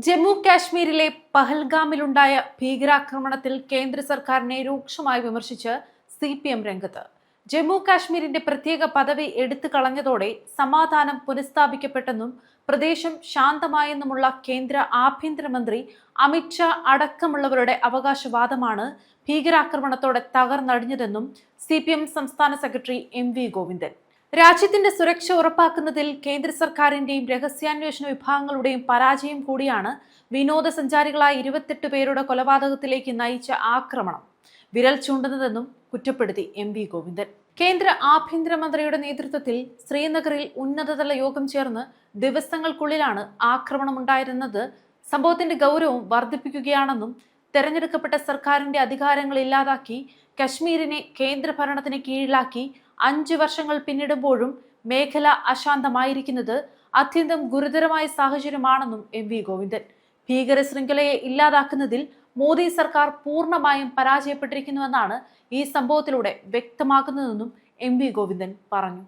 ജമ്മു കാശ്മീരിലെ പഹൽഗാമിലുണ്ടായ ഭീകരാക്രമണത്തിൽ കേന്ദ്ര സർക്കാരിനെ രൂക്ഷമായി വിമർശിച്ച് CPM രംഗത്ത്. ജമ്മു കാശ്മീരിന്റെ പ്രത്യേക പദവി എടുത്തു കളഞ്ഞതോടെ സമാധാനം പുനഃസ്ഥാപിക്കപ്പെട്ടെന്നും പ്രദേശം ശാന്തമായെന്നുമുള്ള കേന്ദ്ര ആഭ്യന്തരമന്ത്രി അമിത് ഷാ അടക്കമുള്ളവരുടെ അവകാശവാദമാണ് ഭീകരാക്രമണത്തോടെ തകർന്നടിഞ്ഞതെന്നും CPM സംസ്ഥാന സെക്രട്ടറി MV ഗോവിന്ദൻ. രാജ്യത്തിന്റെ സുരക്ഷ ഉറപ്പാക്കുന്നതിൽ കേന്ദ്ര സർക്കാരിന്റെയും രഹസ്യാന്വേഷണ വിഭാഗങ്ങളുടെയും പരാജയം കൂടിയാണ് വിനോദസഞ്ചാരികളായ 28 പേരുടെ കൊലപാതകത്തിലേക്ക് നയിച്ച ആക്രമണം വിരൽ ചൂണ്ടുന്നതെന്നും കുറ്റപ്പെടുത്തി MV ഗോവിന്ദൻ. കേന്ദ്ര ആഭ്യന്തരമന്ത്രിയുടെ നേതൃത്വത്തിൽ ശ്രീനഗറിൽ ഉന്നതതല യോഗം ചേർന്ന് ദിവസങ്ങൾക്കുള്ളിലാണ് ആക്രമണമുണ്ടായിരുന്നത്. സംഭവത്തിന്റെ ഗൗരവം വർദ്ധിപ്പിക്കുകയാണെന്നും തെരഞ്ഞെടുക്കപ്പെട്ട സർക്കാരിന്റെ അധികാരങ്ങൾ ഇല്ലാതാക്കി കശ്മീരിനെ കേന്ദ്രഭരണത്തിന് കീഴിലാക്കി 5 വർഷങ്ങൾ പിന്നിടുമ്പോഴും മേഖല അശാന്തമായിരിക്കുന്നത് അത്യന്തം ഗുരുതരമായ സാഹചര്യമാണെന്നും MV ഗോവിന്ദൻ. ഭീകര ശൃംഖലയെ ഇല്ലാതാക്കുന്നതിൽ മോദി സർക്കാർ പൂർണ്ണമായും പരാജയപ്പെട്ടിരിക്കുന്നുവെന്നാണ് ഈ സംഭവത്തിലൂടെ വ്യക്തമാക്കുന്നതെന്നും MV ഗോവിന്ദൻ പറഞ്ഞു.